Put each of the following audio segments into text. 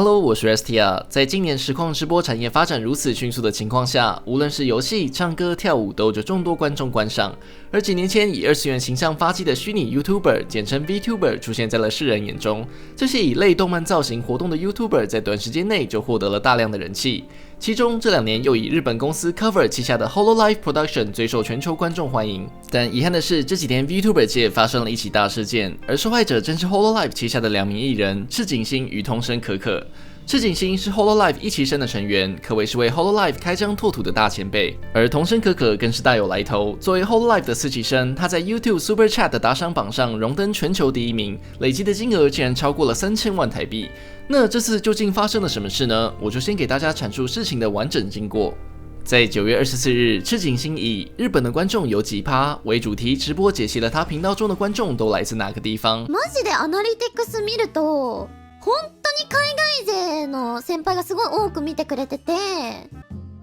Hello， 我是 STR。在今年实况直播产业发展如此迅速的情况下，无论是游戏、唱歌、跳舞，都有着众多观众观赏。而几年前以二次元形象发迹的虚拟 YouTuber， 简称 VTuber， 出现在了世人眼中。这些以类动漫造型活动的 YouTuber， 在短时间内就获得了大量的人气。其中这2年又以日本公司 Cover 旗下的 Hololive Production 最受全球观众欢迎。但遗憾的是，这几天 VTuber 界发生了一起大事件，而受害者正是 Hololive 旗下的2名艺人赤井星与桐生可可。赤井星是 Hololive 一期生的成员，可谓是为 Hololive 开疆拓土的大前辈。而桐生可可更是大有来头，作为 Hololive 的4期生，他在 YouTube Super Chat 的打赏榜上荣登全球第1名，累积的金额竟然超过了3000万台币。那这次究竟发生了什么事呢？我就先给大家阐述事情的完整经过。在9月24日，赤井星以日本的观众有几趴为主题直播解析了他频道中的观众都来自哪个地方。マジでアナリティクス見ると本当に海外勢の先輩がすごい多く見てくれてて、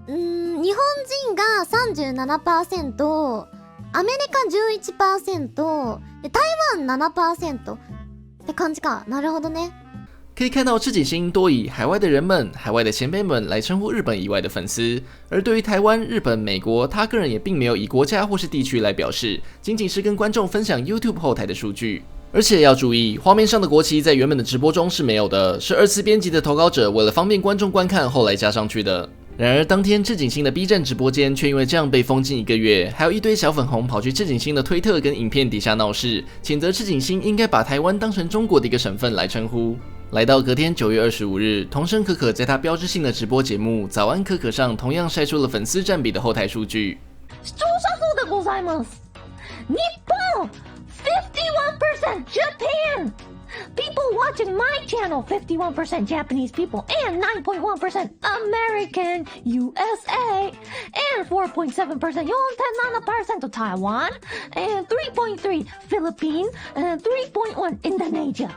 日本人が 37%、アメリカ 11%、台湾 7% って感じか。なるほどね。可以看到赤井星多以海外的人们、海外的前辈们来称呼日本以外的粉丝，而对于台湾、日本、美国，他个人也并没有以国家或是地区来表示，仅仅是跟观众分享 YouTube 后台的数据。而且要注意，画面上的国旗在原本的直播中是没有的，是2次编辑的投稿者为了方便观众观看后来加上去的。然而当天赤井星的 B 站直播间却因为这样被封禁1个月，还有一堆小粉红跑去赤井星的推特跟影片底下闹事，谴责赤井星应该把台湾当成中国的一个省份来称呼。来到隔天9月25日，桐生可可在他標誌性的直播节目《早安可可》上同样晒出了粉丝占比的后台数据。視聴者数でございます。日本 51% Japan. People watching my channel 51% Japanese people and 9.1% American USA and 4.7% 4.7% Taiwan and 3.3% Philippines and 3.1% Indonesia。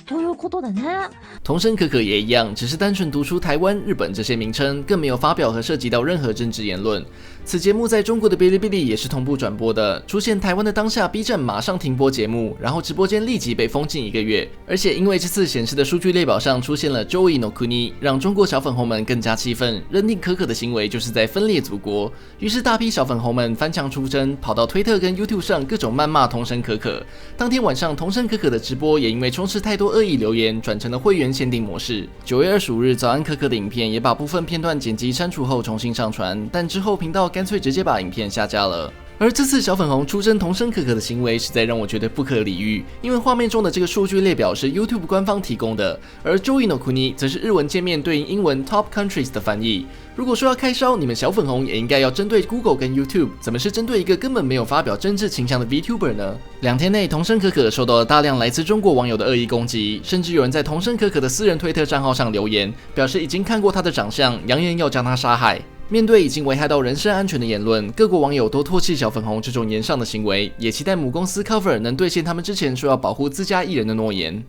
ということでね。桐生可可也一样，只是单纯读出台湾、日本这些名称，更没有发表和涉及到任何政治言论。此节目在中国的哔哩哔哩也是同步转播的。出现台湾的当下 ，B 站马上停播节目，然后直播间立即被封禁1个月。而且因为这次显示的数据列表上出现了 Joey no Kuni， 让中国小粉红们更加气愤，认定可可的行为就是在分裂祖国。于是大批小粉红们翻墙出征，跑到推特跟 YouTube 上各种谩骂桐生可可。当天晚上，桐生可可的直播也因为充斥太多恶意留言，转成了会员限定模式。9月25日，早安可可的影片也把部分片段剪辑删除后重新上传，但之后频道干脆直接把影片下架了。而这次小粉红出征桐生可可的行为实在让我觉得不可理喻，因为画面中的这个数据列表是 YouTube 官方提供的，而 Joey no Kuni 则是日文界面对应英文 Top Countries 的翻译。如果说要开烧，你们小粉红也应该要针对 Google 跟 YouTube， 怎么是针对一个根本没有发表政治倾向的 VTuber 呢？2天内，桐生可可受到了大量来自中国网友的恶意攻击，甚至有人在桐生可可的私人推特账号上留言，表示已经看过他的长相，扬言要将他杀害。面对已经危害到人身安全的言论，各国网友都唾弃小粉红这种言上的行为，也期待母公司 Cover 能兑现他们之前说要保护自家艺人的诺言。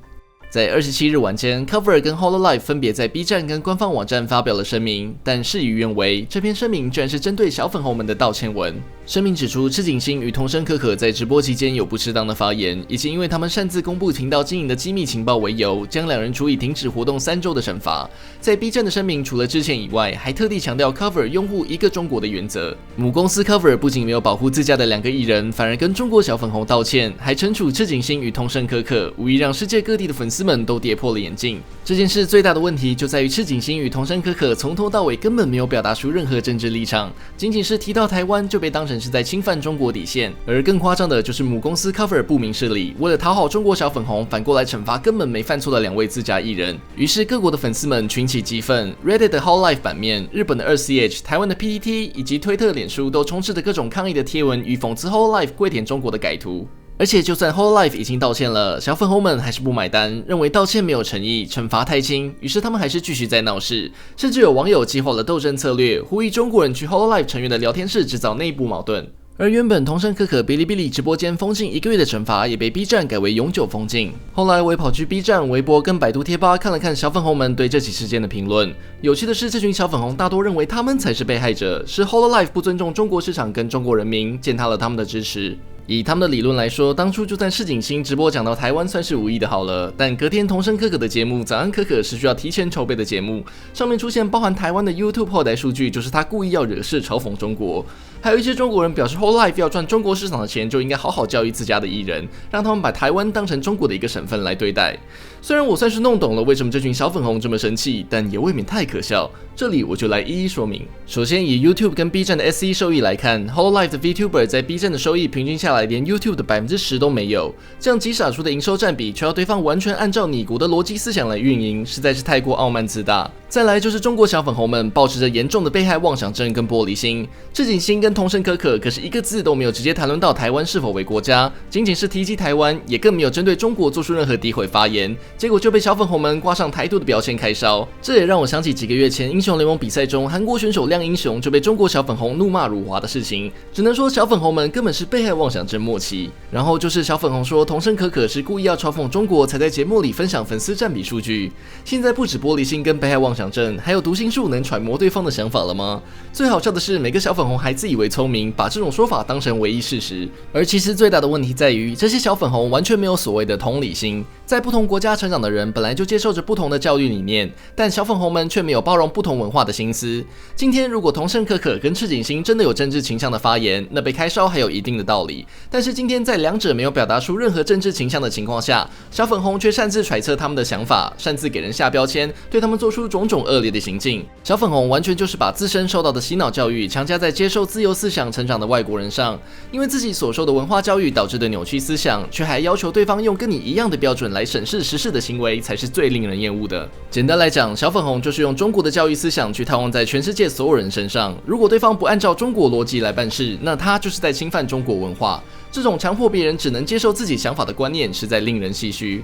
在27日晚间 ，Cover 跟 Hololive 分别在 B 站跟官方网站发表了声明，但事与愿违，这篇声明居然是针对小粉红们的道歉文。声明指出，赤井星与桐生可可在直播期间有不适当的发言，以及因为他们擅自公布频道经营的机密情报为由，将2人处以停止活动3周的惩罚。在 B 站的声明除了致歉以外，还特地强调 Cover 拥护一个中国的原则。母公司 Cover 不仅没有保护自家的2个艺人，反而跟中国小粉红道歉，还惩处赤井星与桐生可可，无疑让世界各地的粉丝们都跌破了眼镜。这件事最大的问题就在于赤井星与桐生可可从头到尾根本没有表达出任何政治立场，仅仅是提到台湾就被当成是在侵犯中国底线。而更夸张的就是母公司 Cover 不明事理，为了讨好中国小粉红，反过来惩罚根本没犯错的2位自家艺人。于是各国的粉丝们群起激愤 ，Reddit 的 Hololive 版面、日本的2CH、台湾的 PTT 以及推特、脸书都充斥着各种抗议的贴文与讽刺 Hololive 跪舔中国的改图。而且就算 Hololive 已经道歉了，小粉红们还是不买单，认为道歉没有诚意，惩罚太轻，于是他们还是继续在闹事，甚至有网友计划了斗争策略，呼吁中国人去 Hololive 成员的聊天室制造内部矛盾。而原本桐生可可哔哩哔哩直播间封禁1个月的惩罚，也被 B 站改为永久封禁。后来我也跑去 B 站、微博跟百度贴吧看了看小粉红们对这起事件的评论。有趣的是，这群小粉红大多认为他们才是被害者，是 Hololive 不尊重中国市场跟中国人民，践踏了他们的支持。以他们的理论来说，当初就算赤井星直播讲到台湾算是无意的好了，但隔天童声可可的节目早安可可是需要提前筹备的节目，上面出现包含台湾的 YouTube 后台数据，就是他故意要惹事嘲讽中国。还有一些中国人表示 Whole Life 要赚中国市场的钱，就应该好好教育自家的艺人，让他们把台湾当成中国的一个省份来对待。虽然我算是弄懂了为什么这群小粉红这么生气，但也未免太可笑。这里我就来一一说明。首先以 YouTube 跟 B 站的 SE 收益来看， Hololive 的 VTuber 在 B 站的收益平均下来连 YouTube 的10%都没有，这样极傻出的营收占比，却要对方完全按照你国的逻辑思想来运营，实在是太过傲慢自大。再来就是中国小粉红们抱持着严重的被害妄想症跟玻璃心，赤井星跟童声可可可是一个字都没有直接谈论到台湾是否为国家，仅仅是提及台湾，也更没有针对中国做出任何诋毁发言，结果就被小粉红们挂上台独的标签开烧。这也让我想起几个月前英雄联盟比赛中，韩国选手亮英雄就被中国小粉红怒骂辱华的事情，只能说小粉红们根本是被害妄想症末期。然后就是小粉红说童声可可是故意要嘲讽中国，才在节目里分享粉丝占比数据。现在不止玻璃心跟被害妄想症，还有读心术能揣摩对方的想法了吗？最好笑的是，每个小粉红还自以为聪明，把这种说法当成唯一事实。而其实最大的问题在于，这些小粉红完全没有所谓的同理心。在不同国家成长的人本来就接受着不同的教育理念，但小粉红们却没有包容不同文化的心思。今天如果童声可可跟赤井星真的有政治倾向的发言，那被开烧还有一定的道理。但是今天在两者没有表达出任何政治倾向的情况下，小粉红却擅自揣测他们的想法，擅自给人下标签，对他们做出种种恶劣的行径。小粉红完全就是把自身受到的洗脑教育强加在接受自由思想成长的外国人上，因为自己所受的文化教育导致的扭曲思想，却还要求对方用跟你一样的标准来审视时事的行为，才是最令人厌恶的。简单来讲，小粉红就是用中国的教育思想去套用在全世界所有人身上，如果对方不按照中国逻辑来办事，那他就是在侵犯中国文化。这种强迫别人只能接受自己想法的观念，实在令人唏嘘。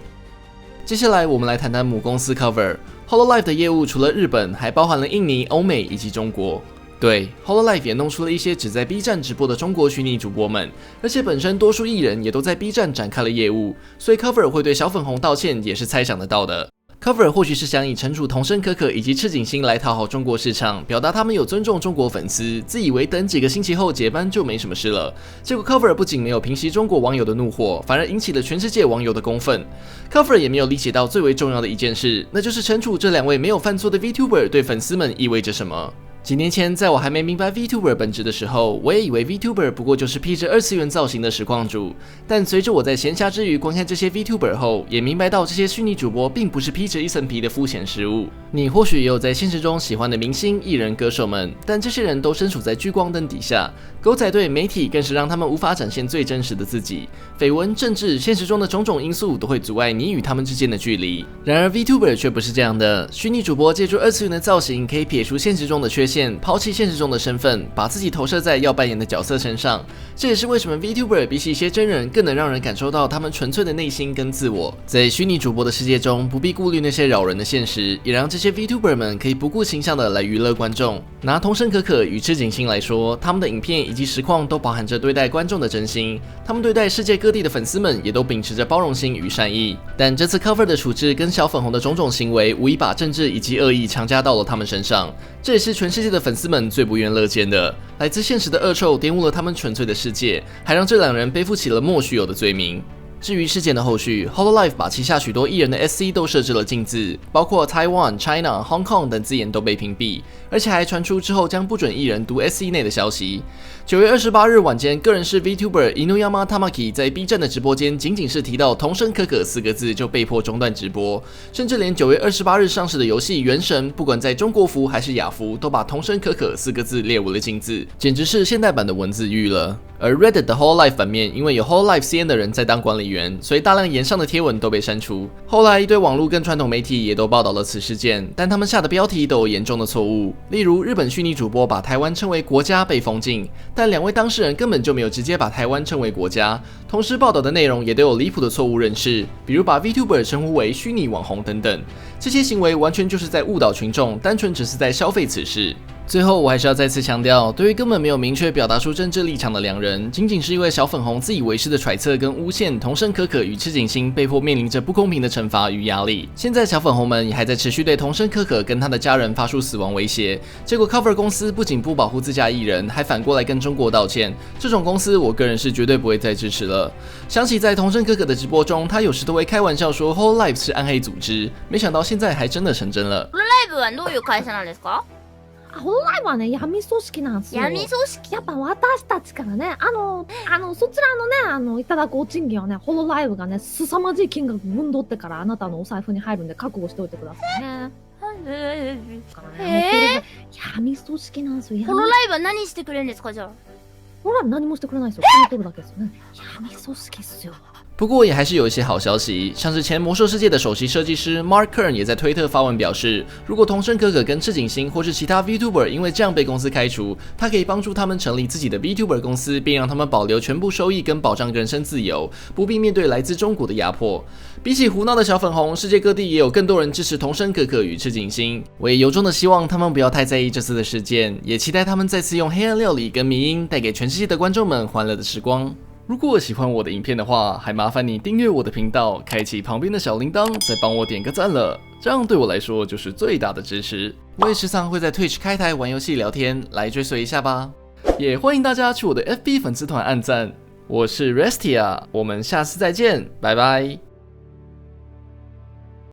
接下来我们来谈谈母公司 Cover。Hololive 的业务除了日本，还包含了印尼、欧美以及中国。对 ，Hololive 也弄出了一些只在 B 站直播的中国虚拟主播们，而且本身多数艺人也都在 B 站展开了业务，所以 Cover 会对小粉红道歉也是猜想得到的。Cover 或许是想以惩处童声可可以及赤井星来讨好中国市场，表达他们有尊重中国粉丝，自以为等几个星期后解班就没什么事了。结果 Cover 不仅没有平息中国网友的怒火，反而引起了全世界网友的公愤。Cover 也没有理解到最为重要的一件事，那就是惩处这两位没有犯错的 VTuber 对粉丝们意味着什么。几年前，在我还没明白 VTuber 本质的时候，我也以为 VTuber 不过就是披着二次元造型的实况主。但随着我在闲暇之余观看这些 VTuber 后，也明白到这些虚拟主播并不是披着一层皮的肤浅食物。你或许也有在现实中喜欢的明星、艺人、歌手们，但这些人都身处在聚光灯底下，狗仔队、媒体更是让他们无法展现最真实的自己。绯闻、政治、现实中的种种因素都会阻碍你与他们之间的距离。然而 VTuber 却不是这样的，虚拟主播借助二次元的造型，可以撇除现实中的缺陷，抛弃现实中的身份，把自己投射在要扮演的角色身上。这也是为什么 VTuber 比起一些真人更能让人感受到他们纯粹的内心跟自我。在虚拟主播的世界中，不必顾虑那些扰人的现实，也让这些 VTuber 们可以不顾形象的来娱乐观众。拿童声可可与赤井星来说，他们的影片以及实况都包含着对待观众的真心，他们对待世界各地的粉丝们也都秉持着包容心与善意。但这次 Cover 的处置跟小粉红的种种行为，无疑把政治以及恶意强加到了他们身上，这也是全世界的粉丝们最不愿乐见的。来自现实的恶臭玷污了他们纯粹的世界，还让这两人背负起了莫须有的罪名。至于事件的后续 ，Hololive 把旗下许多艺人的 SC 都设置了禁字，包括 Taiwan、China、Hong Kong 等字眼都被屏蔽，而且还传出之后将不准艺人读 SC 内的消息。9月28日晚间，个人是 VTuber Inuyama Tamaki 在 B 站的直播间，仅仅是提到童声可可4个字就被迫中断直播，甚至连9月28日上市的游戏《原神》，不管在中国服还是亚服，都把童声可可4个字列为了禁字，简直是现代版的文字狱了。而 Reddit 的 Hololive 反面，因为有 Hololive CN 的人在当管理员，所以大量炎上的贴文都被删除。后来一堆网络跟传统媒体也都报道了此事件，但他们下的标题都有严重的错误，例如日本虚拟主播把台湾称为国家被封禁，但两位当事人根本就没有直接把台湾称为国家，同时报道的内容也都有离谱的错误认识，比如把 VTuber 称呼为虚拟网红等等，这些行为完全就是在误导群众，单纯只是在消费此事。最后，我还是要再次强调，对于根本没有明确表达出政治立场的两人，仅仅是因为小粉红自以为是的揣测跟诬陷，桐生可可与赤井星被迫面临着不公平的惩罚与压力。现在小粉红们也还在持续对桐生可可跟他的家人发出死亡威胁，结果 Cover 公司不仅不保护自家艺人，还反过来跟中国道歉。这种公司，我个人是绝对不会再支持了。想起在桐生可可的直播中，他有时都会开玩笑说 Whole Life 是暗黑组织，没想到现在还真的成真了。ホロライブはどういう会社なんですか？ホロライブはね、闇組織なんですよ。闇組織？やっぱ私たちからね、そちらのね、いただくお賃金はね、ホロライブがね、凄まじい金額分取ってからあなたのお財布に入るんで覚悟しておいてくださいね。闇組織なんですよ。ホロライブは何してくれるんですか？じゃあホロライブ何もしてくれないですよ。決めてるだけですよね。闇組織っすよ。不过也还是有一些好消息，像是前魔兽世界的首席设计师 Mark Kern 也在推特发文表示，如果桐生可可跟赤井星或是其他 VTuber 因为这样被公司开除，他可以帮助他们成立自己的 VTuber 公司，并让他们保留全部收益跟保障人身自由，不必面对来自中国的压迫。比起胡闹的小粉红，世界各地也有更多人支持桐生可可与赤井星。我也由衷的希望他们不要太在意这次的事件，也期待他们再次用黑暗料理跟迷因带给全世界的观众们欢乐的时光。如果喜欢我的影片的话，还麻烦你订阅我的频道，开启旁边的小铃铛，再帮我点个赞了，这样对我来说就是最大的支持。我也时常会在 Twitch 开台玩游戏聊天，来追随一下吧。也欢迎大家去我的 FB 粉丝团按赞。我是 Restia， 我们下次再见，拜拜。